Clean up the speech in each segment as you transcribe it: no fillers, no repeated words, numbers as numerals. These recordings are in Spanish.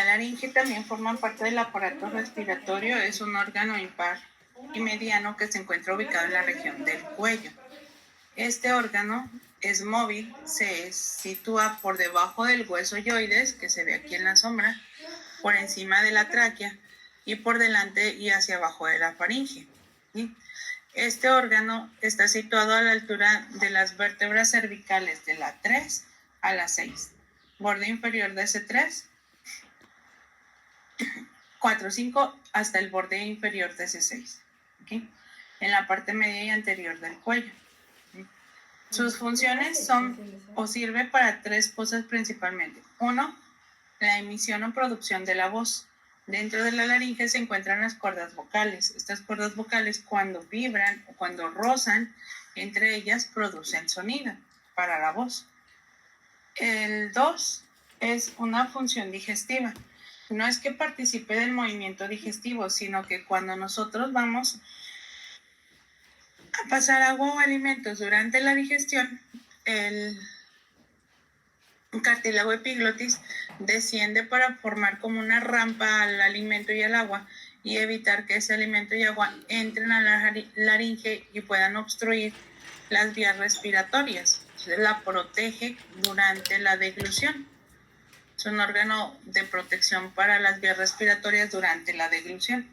laringe también forma parte del aparato respiratorio, es un órgano impar y mediano que se encuentra ubicado en la región del cuello. Este órgano es móvil, se sitúa por debajo del hueso yoides, que se ve aquí en la sombra, por encima de la tráquea y por delante y hacia abajo de la faringe. ¿Sí? Este órgano está situado a la altura de las vértebras cervicales de la 3 a la 6, borde inferior de C3, 4, 5 hasta el borde inferior de C6, ¿okay? En la parte media y anterior del cuello. Sus funciones son o sirve para tres cosas principalmente. Uno, la emisión o producción de la voz. Dentro de la laringe se encuentran las cuerdas vocales. Estas cuerdas vocales, cuando vibran o cuando rozan entre ellas, producen sonido para la voz. El 2 es una función digestiva. No es que participe del movimiento digestivo, sino que cuando nosotros vamos a pasar agua o alimentos durante la digestión, el cartílago epiglotis desciende para formar como una rampa al alimento y al agua y evitar que ese alimento y agua entren a la laringe y puedan obstruir las vías respiratorias. Entonces la protege durante la deglución. Es un órgano de protección para las vías respiratorias durante la deglución.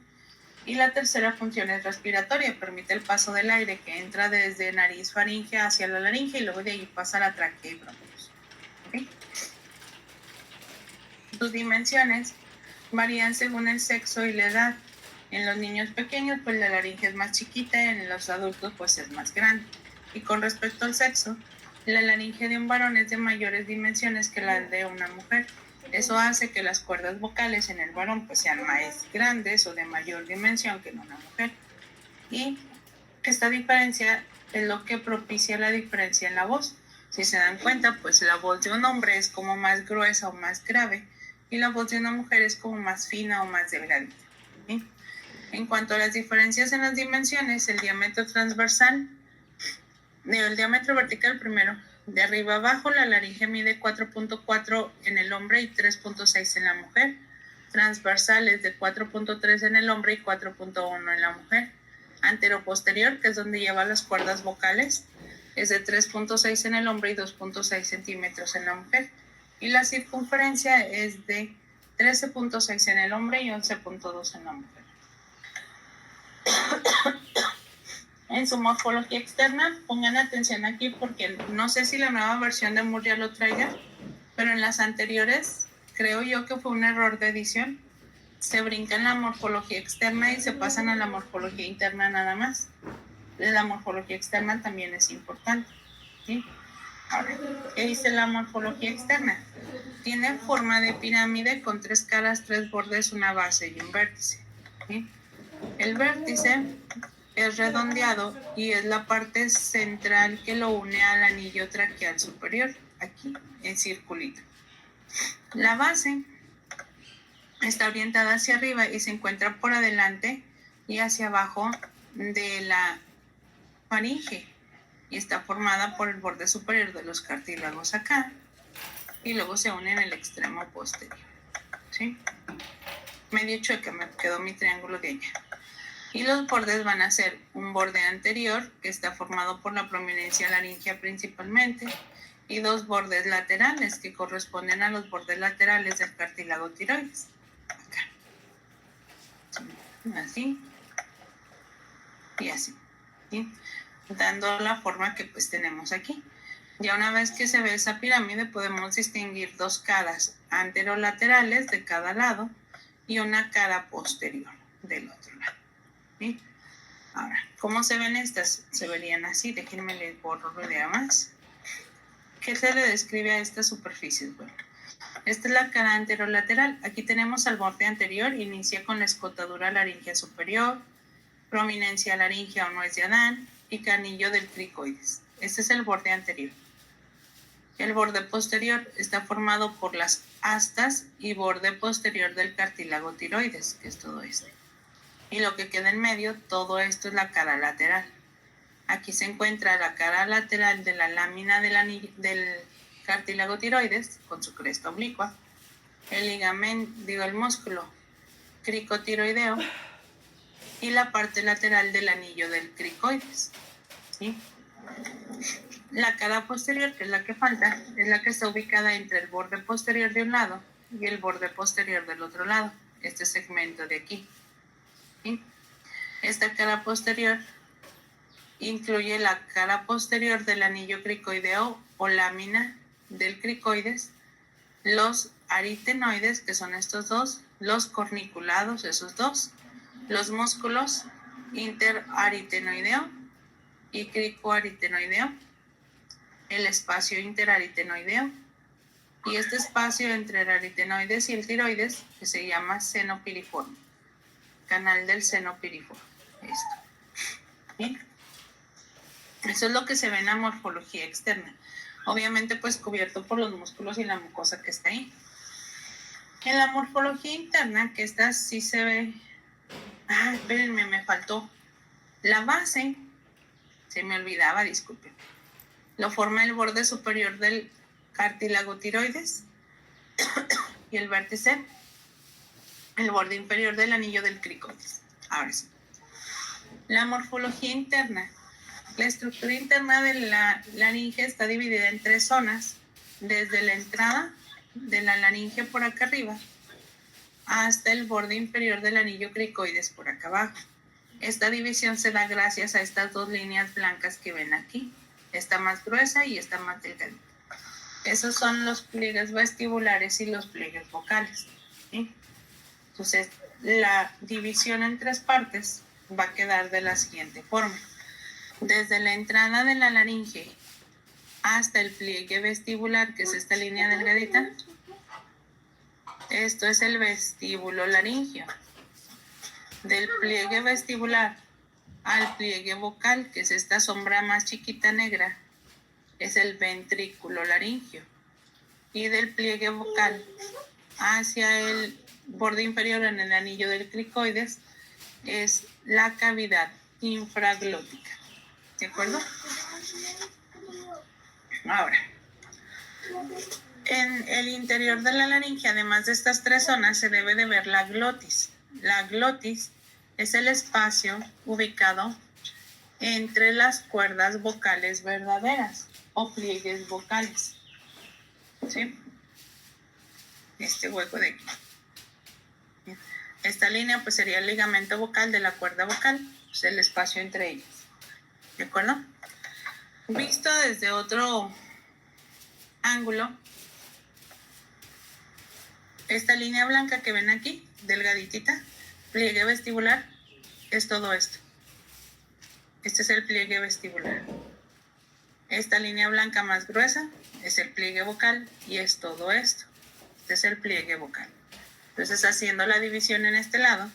Y la tercera función es respiratoria, permite el paso del aire que entra desde nariz faringe hacia la laringe y luego de ahí pasa a la tráquea y bronquios. ¿Okay? Sus dimensiones varían según el sexo y la edad. En los niños pequeños, pues la laringe es más chiquita, en los adultos, pues es más grande. Y con respecto al sexo, la laringe de un varón es de mayores dimensiones que la de una mujer. Eso hace que las cuerdas vocales en el varón pues sean más grandes o de mayor dimensión que en una mujer. Y esta diferencia es lo que propicia la diferencia en la voz. Si se dan cuenta, pues la voz de un hombre es como más gruesa o más grave y la voz de una mujer es como más fina o más delgadita. ¿Sí? En cuanto a las diferencias en las dimensiones, el diámetro transversal, el diámetro vertical primero, de arriba a abajo, la laringe mide 4.4 en el hombre y 3.6 en la mujer. Transversal es de 4.3 en el hombre y 4.1 en la mujer. Antero-posterior, que es donde lleva las cuerdas vocales, es de 3.6 en el hombre y 2.6 centímetros en la mujer. Y la circunferencia es de 13.6 en el hombre y 11.2 en la mujer. En su morfología externa, pongan atención aquí porque no sé si la nueva versión de Moore ya lo traiga, pero en las anteriores creo yo que fue un error de edición. Se brincan la morfología externa y se pasan a la morfología interna nada más. La morfología externa también es importante, ¿sí? Ahora, ¿qué dice la morfología externa? Tiene forma de pirámide con 3 caras, 3 bordes, una base y un vértice, ¿sí? El vértice es redondeado y es la parte central que lo une al anillo traqueal superior, aquí en circulito. La base está orientada hacia arriba y se encuentra por adelante y hacia abajo de la faringe y está formada por el borde superior de los cartílagos acá y luego se une en el extremo posterior, ¿sí? Medio chueca me quedó mi triángulo de allá. Y los bordes van a ser un borde anterior, que está formado por la prominencia laringea principalmente, y 2 bordes laterales, que corresponden a los bordes laterales del cartílago tiroides. Acá. Así. Y así. ¿Sí? Dando la forma que pues tenemos aquí. Ya una vez que se ve esa pirámide, podemos distinguir 2 caras anterolaterales de cada lado y una cara posterior del otro lado. ¿Sí? Ahora, ¿cómo se ven estas? Se verían así. Déjenme les borro lo de más. ¿Qué se le describe a estas superficies? Bueno, esta es la cara anterolateral. Aquí tenemos al borde anterior, inicia con la escotadura laringea superior, prominencia laringea o nuez de Adán y canillo del cricoides. Este es el borde anterior. El borde posterior está formado por las astas y borde posterior del cartílago tiroides, que es todo este. Y lo que queda en medio, todo esto es la cara lateral. Aquí se encuentra la cara lateral de la lámina del cartílago tiroides con su cresta oblicua. el ligamento, el músculo cricotiroideo y la parte lateral del anillo del cricoides, ¿sí? La cara posterior, que es la que falta, es la que está ubicada entre el borde posterior de un lado y el borde posterior del otro lado, este segmento de aquí, ¿sí? Esta cara posterior incluye la cara posterior del anillo cricoideo o lámina del cricoides, los aritenoides, que son estos dos, los corniculados, esos dos, los músculos interaritenoideo y cricoaritenoideo, el espacio interaritenoideo y este espacio entre el aritenoides y el tiroides, que se llama seno piriforme, canal del seno piriforme. Esto. ¿Bien? Eso es lo que se ve en la morfología externa. Obviamente, pues cubierto por los músculos y la mucosa que está ahí. En la morfología interna, que esta sí se ve... espérenme, me faltó. La base, se me olvidaba, disculpen. Lo forma el borde superior del cartílago tiroides y el vértice, el borde inferior del anillo del cricoides. Ahora sí. La morfología interna. La estructura interna de la laringe está dividida en 3 zonas, desde la entrada de la laringe por acá arriba hasta el borde inferior del anillo cricoides por acá abajo. Esta división se da gracias a estas 2 líneas blancas que ven aquí, esta más gruesa y esta más delgadita. Esos son los pliegues vestibulares y los pliegues vocales, ¿sí? Entonces, la división en 3 partes va a quedar de la siguiente forma. Desde la entrada de la laringe hasta el pliegue vestibular, que es esta línea delgadita, esto es el vestíbulo laringio. Del pliegue vestibular al pliegue vocal, que es esta sombra más chiquita negra, es el ventrículo laringio. Y del pliegue vocal hacia el borde inferior en el anillo del cricoides es la cavidad infraglótica. ¿De acuerdo? Ahora, en el interior de la laringe, además de estas 3 zonas, se debe de ver la glotis. La glotis es el espacio ubicado entre las cuerdas vocales verdaderas o pliegues vocales, ¿sí? Este hueco de aquí. Esta línea pues sería el ligamento vocal de la cuerda vocal, pues el espacio entre ellas. ¿De acuerdo? Visto desde otro ángulo, esta línea blanca que ven aquí, delgaditita, pliegue vestibular, es todo esto. Este es el pliegue vestibular. Esta línea blanca más gruesa es el pliegue vocal y es todo esto. Este es el pliegue vocal. Entonces, haciendo la división en este lado,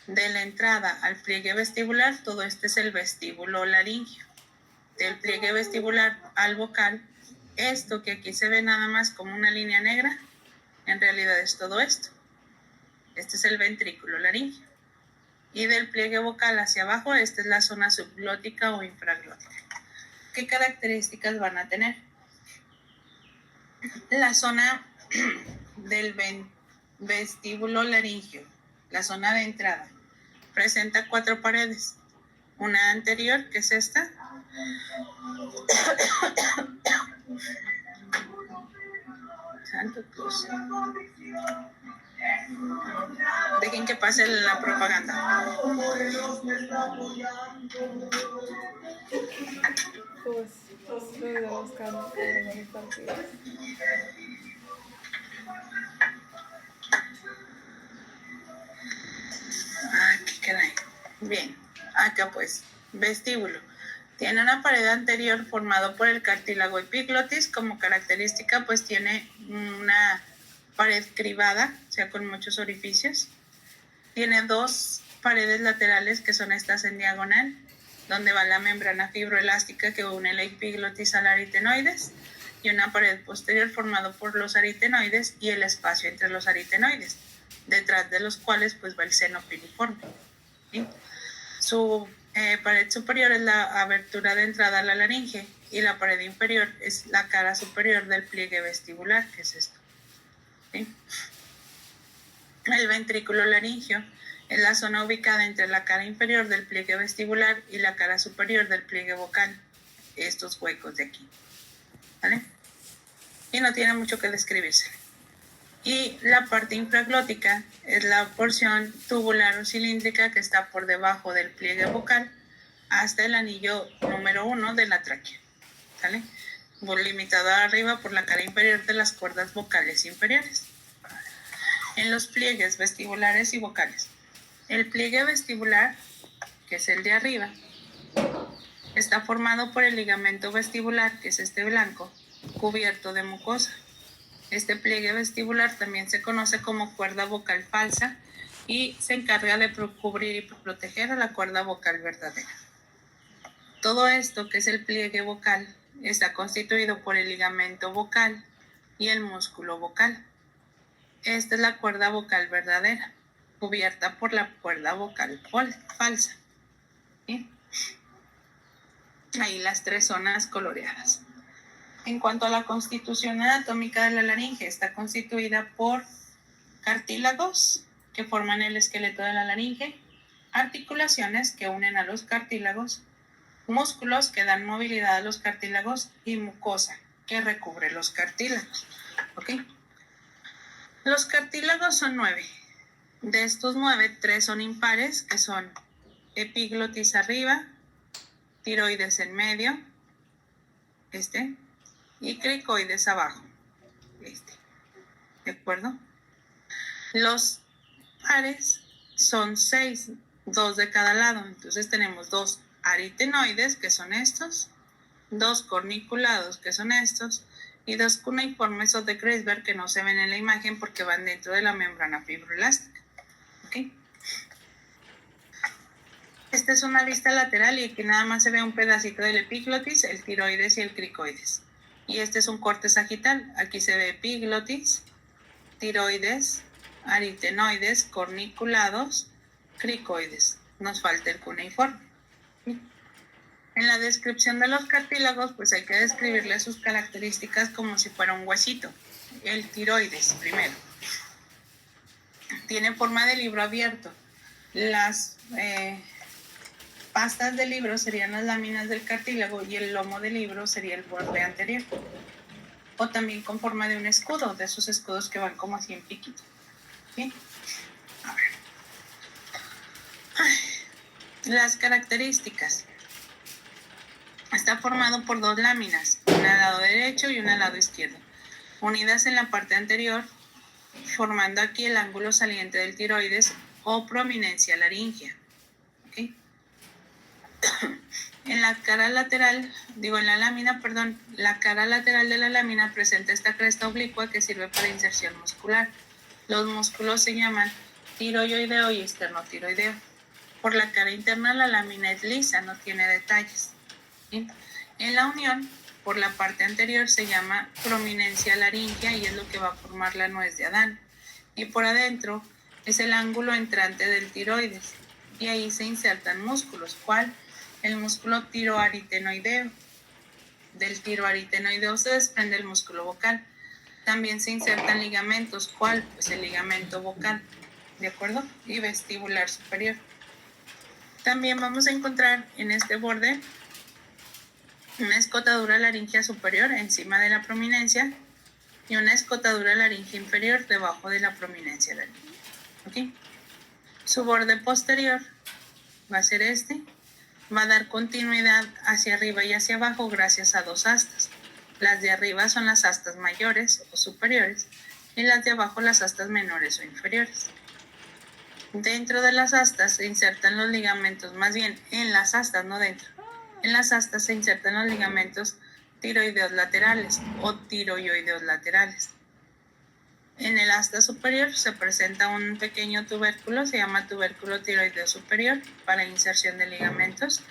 de la entrada al pliegue vestibular, todo este es el vestíbulo laringio. Del pliegue vestibular al vocal, esto que aquí se ve nada más como una línea negra, en realidad es todo esto. Este es el ventrículo laringio. Y del pliegue vocal hacia abajo, esta es la zona subglótica o infraglótica. ¿Qué características van a tener? La zona del vestíbulo laringio, la zona de entrada, presenta 4 paredes. Una anterior, que es esta. Santo Cruz. Dejen que pase la propaganda. Pues estoy buscando los partidos. Aquí caray. Bien, acá pues, vestíbulo. Tiene una pared anterior formado por el cartílago epiglotis. Como característica, pues tiene una pared cribada, o sea, con muchos orificios. Tiene 2 paredes laterales que son estas en diagonal, donde va la membrana fibroelástica que une la epiglotis al aritenoides, y una pared posterior formado por los aritenoides y el espacio entre los aritenoides, detrás de los cuales pues va el seno piriforme. ¿Sí? Su pared superior es la abertura de entrada a la laringe y la pared inferior es la cara superior del pliegue vestibular, que es esto. ¿Sí? El ventrículo laringio es la zona ubicada entre la cara inferior del pliegue vestibular y la cara superior del pliegue vocal. Estos huecos de aquí. ¿Vale? Y no tiene mucho que describirse. Y la parte infraglótica es la porción tubular o cilíndrica que está por debajo del pliegue vocal hasta el anillo número 1 de la tráquea. ¿Vale? Limitado arriba por la cara inferior de las cuerdas vocales inferiores. En los pliegues vestibulares y vocales. El pliegue vestibular, que es el de arriba, está formado por el ligamento vestibular, que es este blanco, cubierto de mucosa. Este pliegue vestibular también se conoce como cuerda vocal falsa y se encarga de cubrir y proteger a la cuerda vocal verdadera. Todo esto, que es el pliegue vocal, está constituido por el ligamento vocal y el músculo vocal. Esta es la cuerda vocal verdadera, cubierta por la cuerda vocal falsa. ¿Sí? Ahí las tres zonas coloreadas. En cuanto a la constitución anatómica de la laringe, está constituida por cartílagos que forman el esqueleto de la laringe, articulaciones que unen a los cartílagos, músculos que dan movilidad a los cartílagos y mucosa que recubre los cartílagos. ¿Ok? Los cartílagos son 9. De estos 9, 3 son impares, que son epiglotis arriba, tiroides en medio, y cricoides abajo, ¿de acuerdo? Los pares son 6, 2 de cada lado. Entonces tenemos 2 aritenoides, que son estos, 2 corniculados, que son estos, y 2 cuneiformes o de Kreisberg, que no se ven en la imagen porque van dentro de la membrana fibroelástica. ¿Okay? Esta es una vista lateral y aquí nada más se ve un pedacito del epiglotis, el tiroides y el cricoides. Y este es un corte sagital. Aquí se ve epiglotis, tiroides, aritenoides, corniculados, cricoides. Nos falta el cuneiforme. En la descripción de los cartílagos, pues hay que describirle sus características como si fuera un huesito. El tiroides, primero. Tiene forma de libro abierto. Las pastas de libro serían las láminas del cartílago y el lomo del libro sería el borde anterior. O también con forma de un escudo, de esos escudos que van como así en piquito. ¿Sí? A ver. Las características. Está formado por 2 láminas, una al lado derecho y una al lado izquierdo, unidas en la parte anterior, formando aquí el ángulo saliente del tiroides o prominencia laringea. ¿Okay? En la cara lateral, la cara lateral de la lámina presenta esta cresta oblicua que sirve para inserción muscular. Los músculos se llaman tiroideo y esternotiroideo. Por la cara interna la lámina es lisa, no tiene detalles. ¿Sí? En la unión, por la parte anterior se llama prominencia laringea y es lo que va a formar la nuez de Adán. Y por adentro es el ángulo entrante del tiroides y ahí se insertan músculos. ¿Cuál? El músculo tiroaritenoideo. Del tiroaritenoideo se desprende el músculo vocal. También se insertan ligamentos. ¿Cuál? Pues el ligamento vocal, ¿de acuerdo? Y vestibular superior. También vamos a encontrar en este borde una escotadura laringea superior encima de la prominencia y una escotadura laringea inferior debajo de la prominencia laringea. ¿Okay? Su borde posterior va a ser va a dar continuidad hacia arriba y hacia abajo gracias a 2 astas. Las de arriba son las astas mayores o superiores y las de abajo las astas menores o inferiores. Dentro de las astas se insertan los ligamentos, más bien en las astas, no dentro. En las astas se insertan los ligamentos tiroideos laterales o tiroioideos laterales. En el asta superior se presenta un pequeño tubérculo, se llama tubérculo tiroideo superior para inserción de ligamentos.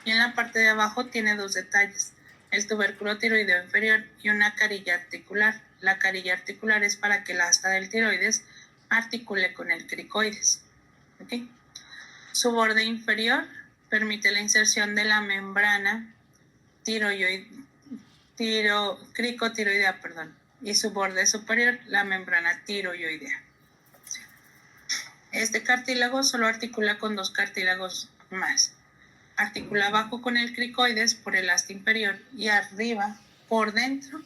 Y en la parte de abajo tiene 2 detalles, el tubérculo tiroideo inferior y una carilla articular. La carilla articular es para que la asta del tiroides articule con el cricoides. ¿Okay? Su borde inferior permite la inserción de la membrana cricotiroidea, y su borde superior la membrana tiroidea. Este cartílago solo articula con 2 cartílagos más. Articula abajo con el cricoides por el asta inferior y arriba, por dentro,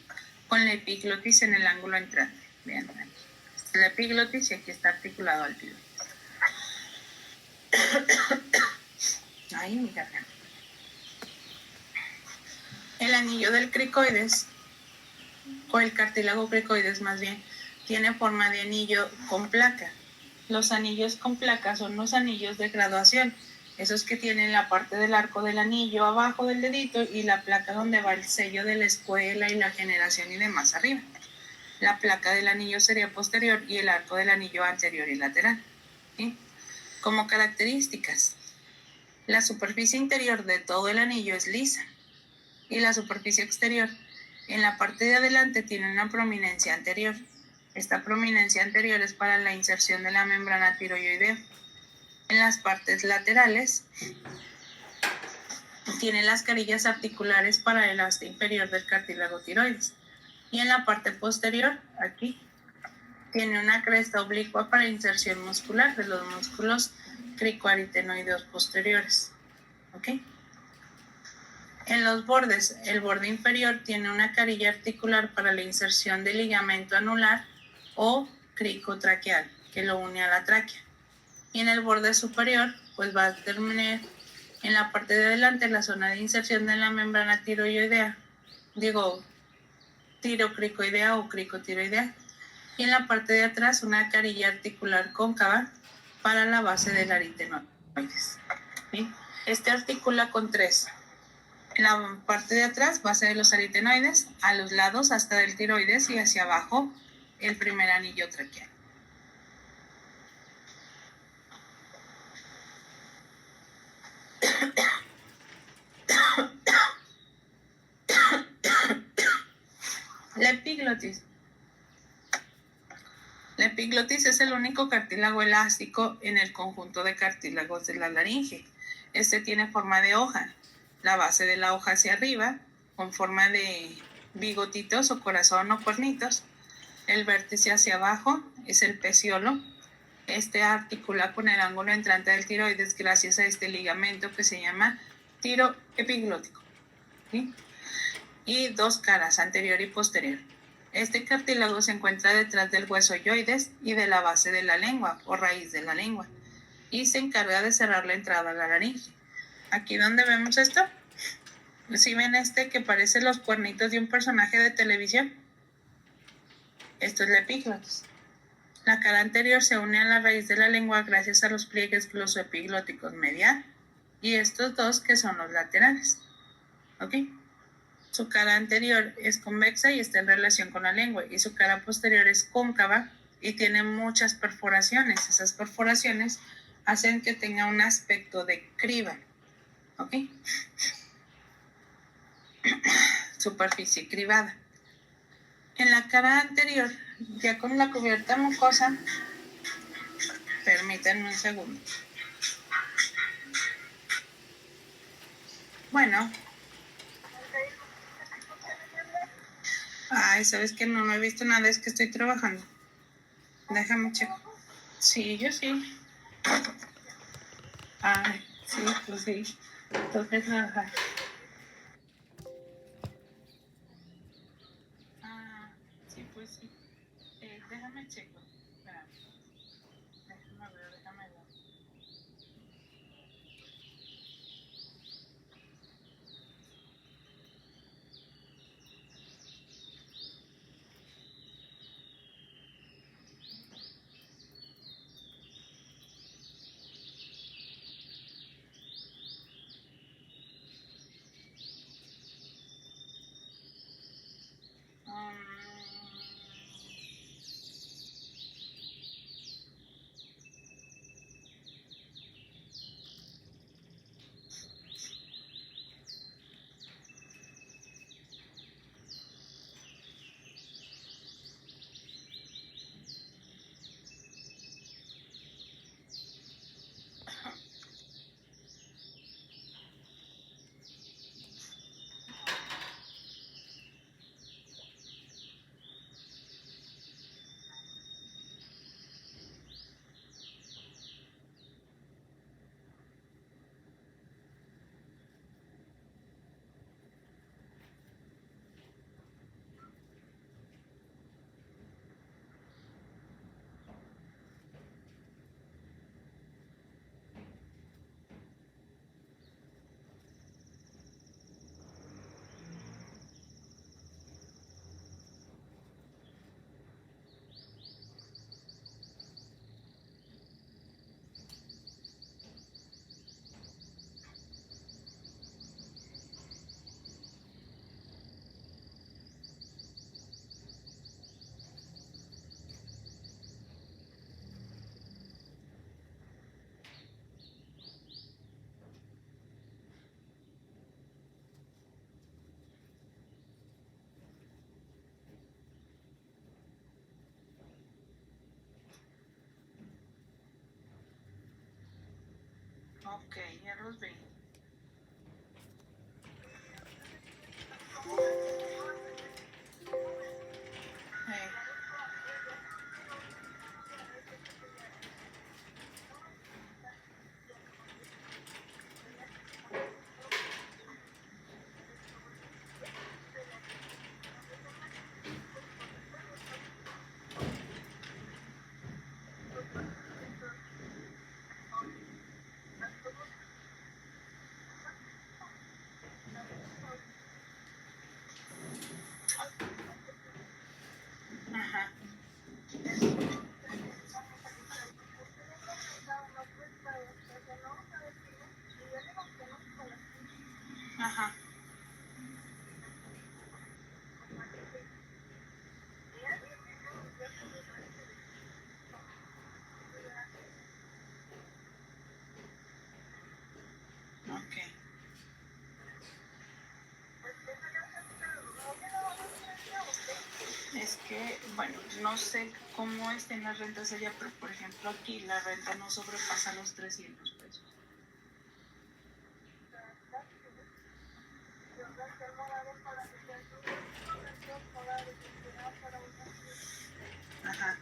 con la epiglotis en el ángulo entrante. Bien, aquí. Esta es la epiglotis y aquí está articulado al pie. Ay, mi garganta. El anillo del cricoides, o el cartílago cricoides más bien, tiene forma de anillo con placa. Los anillos con placa son los anillos de graduación, esos que tienen la parte del arco del anillo abajo del dedito y la placa donde va el sello de la escuela y la generación y demás arriba. La placa del anillo sería posterior y el arco del anillo anterior y lateral. ¿Sí? Como características, la superficie interior de todo el anillo es lisa y la superficie exterior en la parte de adelante tiene una prominencia anterior. Esta prominencia anterior es para la inserción de la membrana tiroidea. En las partes laterales tiene las carillas articulares para el asta inferior del cartílago tiroides. Y en la parte posterior, aquí, tiene una cresta oblicua para inserción muscular de los músculos cricoaritenoideos posteriores. ¿Ok? En los bordes, el borde inferior tiene una carilla articular para la inserción del ligamento anular o cricotraqueal, que lo une a la tráquea. Y en el borde superior, pues va a terminar en la parte de adelante la zona de inserción de la membrana tiroidea, tirocricoidea o cricotiroidea. Y en la parte de atrás una carilla articular cóncava para la base del aritenoides. ¿Sí? Este articula con 3. En la parte de atrás, base de los aritenoides, a los lados hasta del tiroides y hacia abajo el primer anillo traqueal. La epiglotis. La epiglotis es el único cartílago elástico en el conjunto de cartílagos de la laringe. Este tiene forma de hoja. La base de la hoja hacia arriba, con forma de bigotitos o corazón o cuernitos. El vértice hacia abajo es el peciolo. Este articula con el ángulo entrante del tiroides gracias a este ligamento que se llama tiro epiglótico. ¿Sí? Y 2 caras, anterior y posterior. Este cartílago se encuentra detrás del hueso yoides y de la base de la lengua o raíz de la lengua y se encarga de cerrar la entrada a la laringe. Aquí donde vemos esto, ¿sí ven que parece los cuernitos de un personaje de televisión? Esto es la epiglotis. La cara anterior se une a la raíz de la lengua gracias a los pliegues glosoepiglóticos medial y estos 2 que son los laterales. ¿Ok? Su cara anterior es convexa y está en relación con la lengua y su cara posterior es cóncava y tiene muchas perforaciones. Esas perforaciones hacen que tenga un aspecto de criba. ¿Ok? Superficie cribada. En la cara anterior, ya con la cubierta mucosa, permítanme un segundo. Bueno. Ay, ¿sabes qué? No he visto nada, es que estoy trabajando. Déjame checo. Sí, yo sí. Ay, sí, pues sí. Tengo que trabajar. Sí, pues sí. Déjame checo. Espérame. Déjame ver. Ok, ya los vi. Eh, Ajá, ajá. Ok. Es que, bueno, no sé cómo estén las rentas allá, pero por ejemplo aquí la renta no sobrepasa los 300 pesos. Ajá,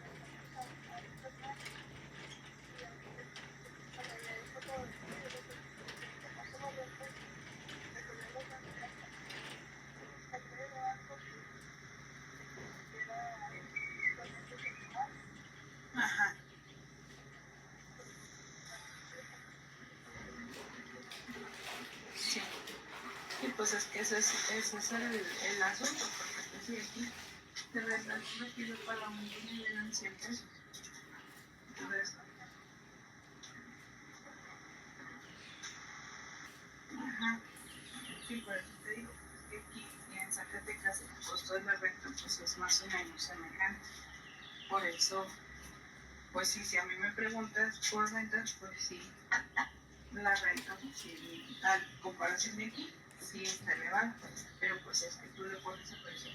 ajá. Sí. Y pues es que ese es el asunto, porque pues sí, aquí de verdad me pido para un día y eran 100 pesos. Entonces, ajá. Sí, por eso te digo, es que aquí en Zacatecas el costo de la renta pues es más o menos semejante. Por eso, pues sí, si a mí me preguntas por rentas, pues sí, la renta, pues sí, a comparación de aquí, sí está elevada, pero pues es que tú le pones a precio.